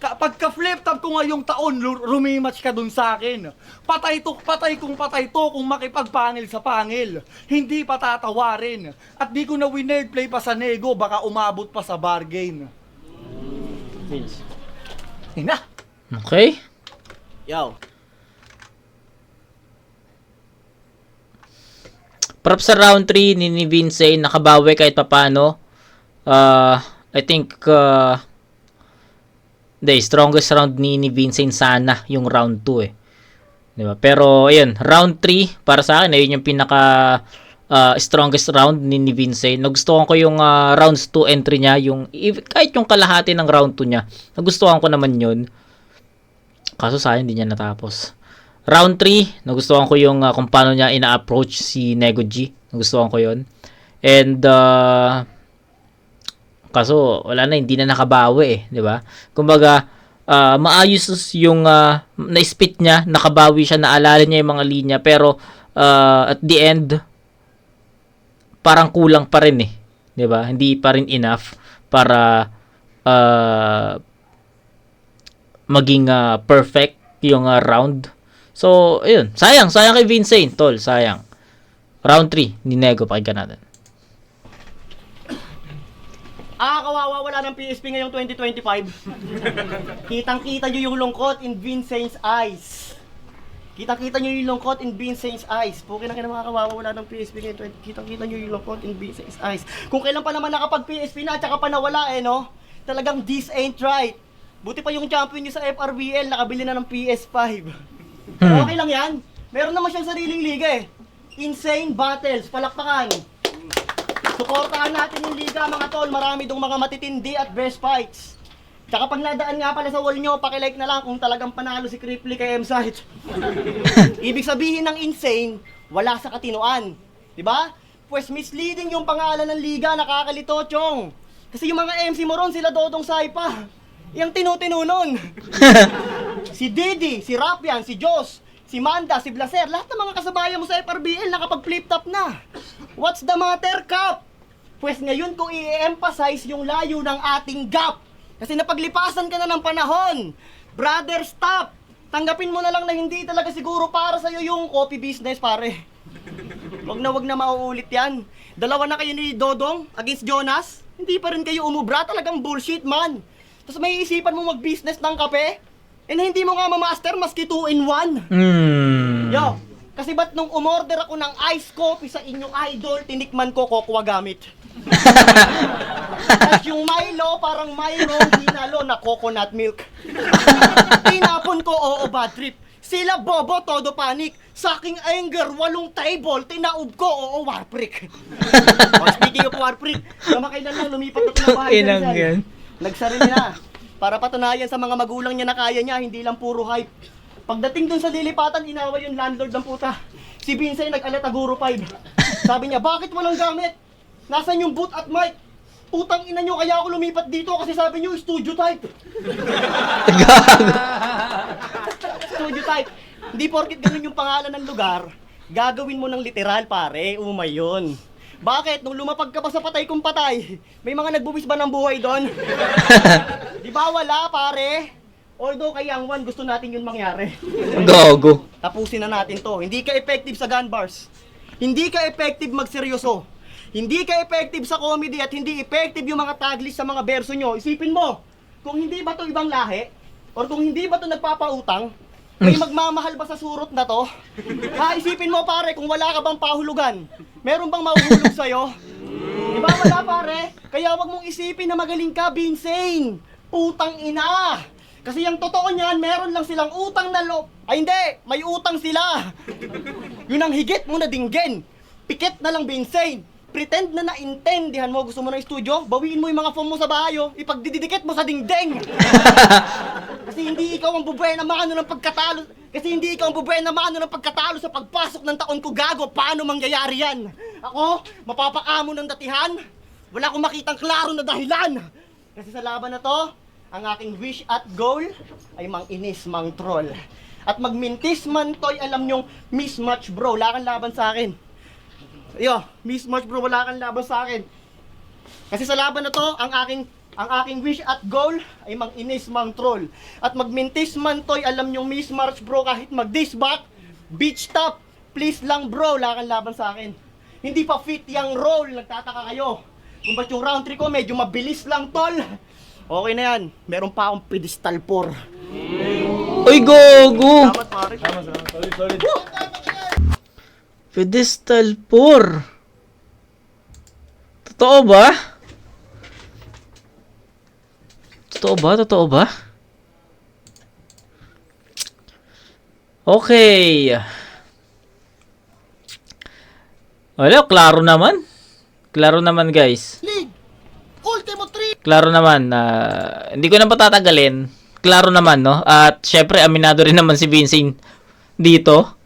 Pagka-flip top ko ngayong taon, rumimatch ka dun sa akin. Patay kung patay to kung makipagpangil sa pangil. Hindi patatawarin. At di ko na winner play pa sa nego, baka umabot pa sa bargain. Vince. Ina! Okay. Yo. Props sa round 3 ni Vincent, nakabawi kahit papano. I think the strongest round ni Vincent sana yung round 2 eh. 'Di ba? Pero ayun, round 3 para sa akin ayun yung pinaka strongest round ni Vincent. Nagustuhan ko yung rounds 2 entry niya, yung kahit yung kalahati ng round 2 niya. Nagustuhan ko naman 'yun. Kaso sayang hindi niya natapos. Round 3, nagustuhan ko yung kung paano niya ina-approach si Nego G. Nagustuhan ko 'yun. And kaso wala na, hindi na nakabawi eh, 'di ba? Kumbaga maayos yung na-spit niya, nakabawi siya, naalala niya yung mga linya, pero at the end parang kulang pa rin eh, 'di ba? Hindi pa rin enough para maging perfect yung round. So, ayun, sayang kay Vincent, tol, sayang. Round 3 ni Nego, pakinggan natin. Kawawa, wala ng PSP ngayong 2025. Kitang-kita nyo yung lungkot in Vincent's eyes. Kitang-kita nyo yung lungkot in Vincent's eyes. Pukin na mga kawawa, wala ng PSP ngayong 2025. Kitang-kita nyo yung lungkot in Vincent's eyes. Kung kailan pa naman nakapag-PSP na, tsaka pa nawala eh, no? Talagang this ain't right. Buti pa yung champion nyo sa FRBL, nakabili na ng PS5. Okay lang yan. Meron naman siyang sariling liga eh. Insane Battles, palakpakan. Suportahan natin yung liga mga tol, marami dong mga matitindi at best fights. Tsaka pag nadaan nga pala sa wall nyo, pakilike na lang kung talagang panalo si Cripply kay M-Site. Ibig sabihin ng insane, wala sa katinuan. Diba? Pues misleading yung pangalan ng liga, nakakalito, Chong. Kasi yung mga MC mo ron, sila Dodong Saipa. Yung tinutino nun. Si Didi, si Rapian, si Jos, si Manda, si Blaser, lahat ng mga kasabayan mo sa FRBL nakapag-flip top na. What's the matter, Cap? Pues ngayon ko i-emphasize yung layo ng ating gap. Kasi napaglipasan ka na ng panahon. Brother, stop! Tanggapin mo na lang na hindi talaga siguro para sa'yo yung coffee business, pare. Wag na mauulit yan. Dalawa na kayo ni Dodong against Jonas. Hindi pa rin kayo umubra, talagang bullshit, man. Tapos may isipan mo mag-business ng kape? Eh hindi mo nga ma-master maski 2-in-1. Yo, kasi ba't nung umorder ako ng iced coffee sa inyong idol, tinikman ko Cocoa gamit. Tapos yung Milo, parang Milo, hinalo na coconut milk. Tinapon ko, oo, bad trip. Sila bobo, todo panic. Sa aking anger, 8 table, tinaob ko, oo, warprick. Speaking of warprick, kamakailan lang lumipat ako ng bahay. Nagsarili na. Para patunayan sa mga magulang niya na kaya niya, hindi lang puro hype. Pagdating dun sa lilipatan, inaway yung landlord ng puta. Si Vincent nag-alata Guru 5. Sabi niya, bakit walang gamit? Nasaan yung boot at mic? Putang ina nyo, kaya ako lumipat dito kasi sabi nyo, studio type. Studio type. Hindi porkit ganun yung pangalan ng lugar, gagawin mo ng literal, pare. Umay yun. Bakit? Nung lumapag ka pa sa patay kung patay, may mga nagbuwis ba ng buhay doon? Di ba wala, pare? Although kay Yang Wan, gusto natin yun mangyari. Gogo. Tapusin na natin to. Hindi ka effective sa gun bars. Hindi ka effective magseryoso. Hindi ka effective sa comedy at hindi effective yung mga taglist sa mga verso nyo. Isipin mo, kung hindi ba to ibang lahi, or kung hindi ba to nagpapautang, may magmamahal ba sa surot na to? Isipin mo pare, kung wala ka bang pahulugan, meron bang mahuhulog sa'yo? Diba wala pare? Kaya wag mong isipin na magaling ka, Vincent. Putang ina! Kasi yung totoo niyan, meron lang silang utang na loob. Ay hindi, may utang sila. Yun ang higit mo na dinggin. Pikit na lang, Vincent. Pretend na naintindihan mo, gusto mo ng studio, bawiin mo yung mga form mo sa bahay, ipagdidikit mo sa dingding. Kasi hindi ikaw ang bubuhay na maano ng pagkatalo. Kasi hindi ikaw ang bubuhay na maano ng pagkatalo sa pagpasok ng taon ko, gago. Paano mangyayari yan? Ako, mapapakamo ng datihan? Wala akong makitang klaro na dahilan. Kasi sa laban na to, ang aking wish at goal ay mang-inis, mang-troll. At magmintis man to'y alam nyong mismatch bro, wala kang laban sa akin. Yo, mismatch bro, wala kang laban sa akin. Kasi sa laban na to, ang aking Ang aking wish at goal ay mang-inis mang troll. At magmintis man toy, alam nyong Miss March bro, kahit mag-disback, beach top, please lang bro, lakan laban sa akin. Hindi pa fit yung roll, nagtataka kayo. Kung ba't yung round 3 ko, medyo mabilis lang tol. Okay na yan, meron pa akong pedestal 4. Uy, gogo! Salamat pare. Solid. Pedestal 4. Totoo ba? Totoo ba? Okay. Wala, klaro naman. Klaro naman, guys. League, Ultimo 3. Klaro naman na hindi ko na patatagalin. Klaro naman, no? At syempre aminado rin naman si Vincent dito,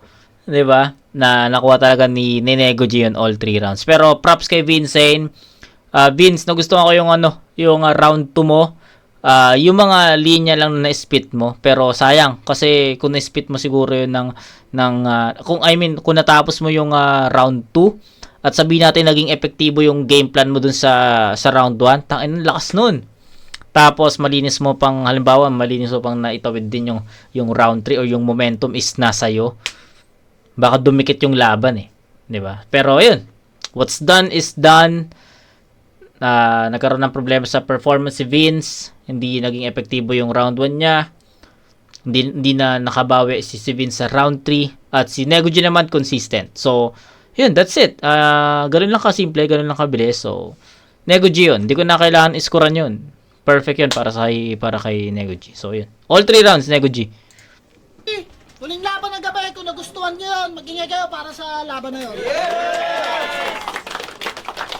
'di ba? Na nakuha talaga ni Nego G on all 3 rounds. Pero props kay Vincent. Vince, nagustuhan ko yung yung round 2 mo. Yung mga linya lang na spit mo, pero sayang kasi kung na-spit mo siguro yun kung natapos mo yung round 2 at sabihin natin naging epektibo yung game plan mo dun sa round 1, tangin lakas nun. Tapos malinis mo pang naitawid din yung round 3 o yung momentum is nasa iyo. Baka dumikit yung laban 'di ba? Pero ayun, what's done is done. Nagkaroon ng problema sa performance si Vince, hindi naging epektibo yung round 1 niya, hindi na nakabawi si Vince sa round 3, at si Nego G naman consistent. So yun, that's it. Ganun lang kasimple, ganun lang kabilis. So Nego G yun, hindi ko na kailangan iskoran yun, perfect yun para kay Nego G. So yun, all 3 rounds Nego G. Huling laban ng gabi, kung nagustuhan nyo yun, mag-ingay kayo para sa laban na yun.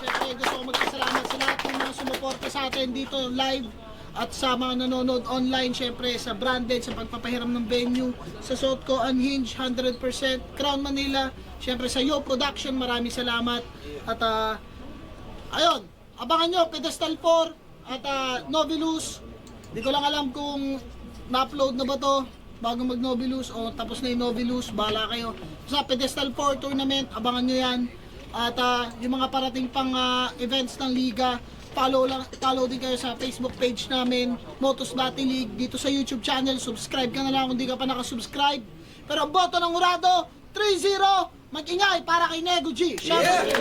Siyempre, gusto ko magpasalamat sa lahat ng mga sumuporta sa atin dito live at sa mga nanonood online. Siyempre, sa branded, sa pagpapahiram ng venue, sa suot ko, Unhinged, 100%, Crown Manila, siyempre sa Yo Production, maraming salamat. At ayun, abangan nyo, Pedestal 4 at Novelus. Di ko lang alam kung na-upload na ba to bago mag-Novelus o tapos na yung Novelus, bahala kayo. Sa Pedestal 4 tournament, abangan nyo yan. At yung mga parating pang events ng liga, follow din kayo sa Facebook page namin, Motos Dati League, dito sa YouTube channel. Subscribe ka na lang kung di ka pa nakasubscribe. Pero ang boto ng Urado, 3-0, mag-ingay para kay Nego G. Shoutout!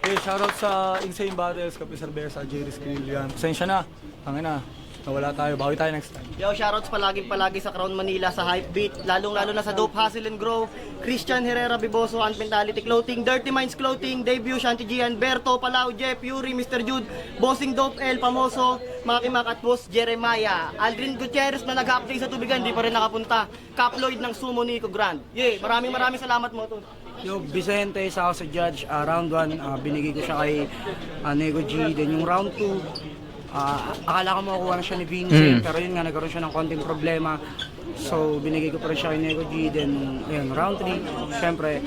Okay, shoutout sa Insane Battles, Kapi Cervera, Jerry Skrill yan. Pasensya na, tangin na. Nawala tayo, bawi tayo next time. Yo, shoutouts palagi sa Crown Manila, sa Hypebeat, lalong na sa Dope Hustle and Grow, Christian Herrera Biboso, Ant Mentality Clothing, Dirty Minds Clothing, Debut, Shanti Gian, Berto, Palau, Jeff, Yuri, Mr. Jude, Bossing Dope L, Pamoso, Maki Mac at Boss Jeremiah, Aldrin Gutierrez na nag-update sa tubigan, di pa rin nakapunta, Caploid ng Sumo Nico Grand. Maraming salamat mo to. Yo, Vicente, isa ako sa judge. Round 1, binigay ko siya kay Nego G. Then yung round 2, akala ko makukuha na siya ni Vincent, pero yun nga, nagkaroon siya ng konting problema. So, binigay ko pa rin siya kay Nego G. Then, ayun, round 3, syempre,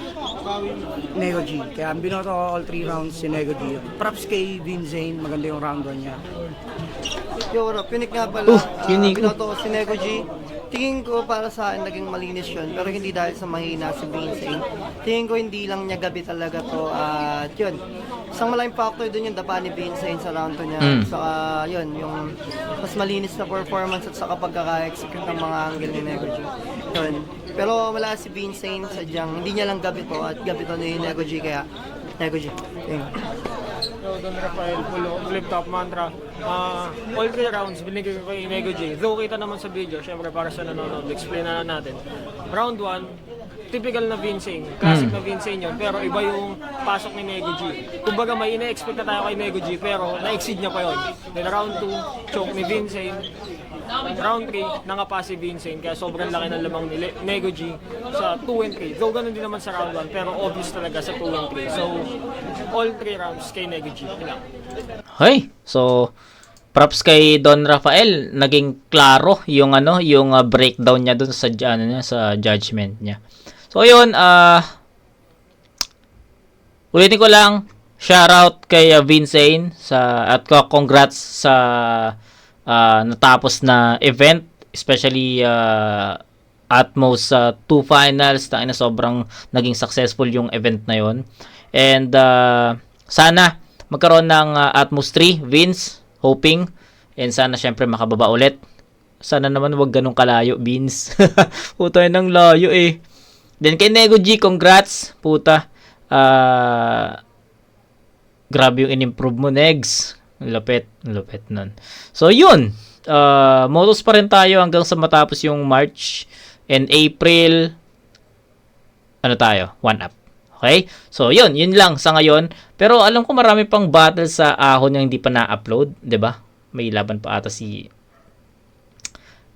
Nego G. Kaya ang binoto ko all 3 rounds si Nego G. Props kay Vincent, maganda yung round 1 niya. Yo, Unique nga pala. Unique. Binoto ko si Nego G. Tingin ko para sa akin naging malinis yun, pero hindi dahil sa mahina si Vincent. Tingin ko hindi lang niya gabi talaga to, at yun. Isang malaking factor dun yung dapa ni Vincent sa round 2 niya. Saka yun, yung mas malinis na performance at saka pagkaka-execute ng mga angle ni Nego G. Yun. Pero wala si Vincent, sadyang hindi niya lang gabi to, at gabi to ni Nego G, kaya Nego G. So, Don Rafael, flip top mantra. All 3 rounds, binigay ko kay Nego G. Though kita naman sa video, syempre para sa nanonood, explain na natin. Round 1, typical na Vincent, classic na Vincent yun, pero iba yung pasok ni Nego G. Kumbaga may ina-expect na tayo kay Nego G, pero na-exceed niya pa yun. Then round 2, choke ni Vincent. Round 3, nangapa si Vincent, kaya sobrang laki ng lamang ni Nego G sa 2 and 3. Though ganun din naman sa round 1, pero obvious talaga sa 2 and 3. So, all 3 rounds kay Nego G. Hey, so props kay Don Rafael, naging klaro yung breakdown niya dun sa sa judgment niya. So ayun, ulitin ko lang, shoutout kay Vincent at congrats sa natapos na event, especially Atmos 2 finals, sobrang naging successful yung event na yon. And sana magkaroon ng Atmos 3, Vince, hoping, and sana syempre makababa ulit. Sana naman wag ganun kalayo, Vince. Puta ng layo eh. Then kay Nego G, congrats, puta. Grabe yung in-improve mo, Negs. Lupit nun. So yun, motos pa rin tayo hanggang sa matapos yung March and April. Ano tayo? 1 up. Okay? So yun lang sa ngayon. Pero alam ko marami pang battle sa ahon yung hindi pa na-upload, 'di ba? May laban pa ata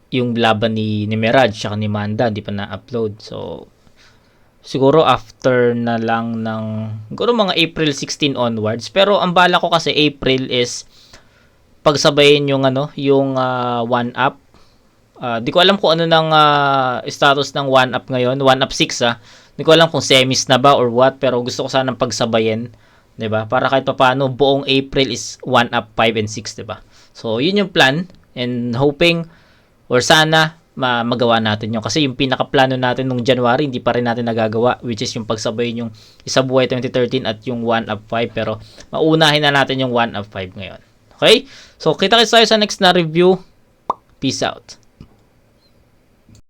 yung laban ni Mirage at ni Manda, hindi pa na-upload. So siguro after na lang ng siguro mga April 16 onwards. Pero ang bala ko kasi April is pagsabayin yung 1 up. Di ko alam kung ano ng status ng 1 up ngayon, 1 up 6 Di ko alam kung semis na ba or what, pero gusto ko sanang pagsabayin, 'di ba? Para kahit papaano buong April is 1 up 5 and 6, 'di ba? So yun yung plan, and hoping or sana magawa natin yun. Kasi yung pinaka-plano natin nung January, hindi pa rin natin nagagawa, which is yung pagsabayin yung Isa Buhay 2013 at yung 1 up 5. Pero maunahin na natin yung 1 up 5 ngayon. Okay? So kita tayo sa next na review. Peace out.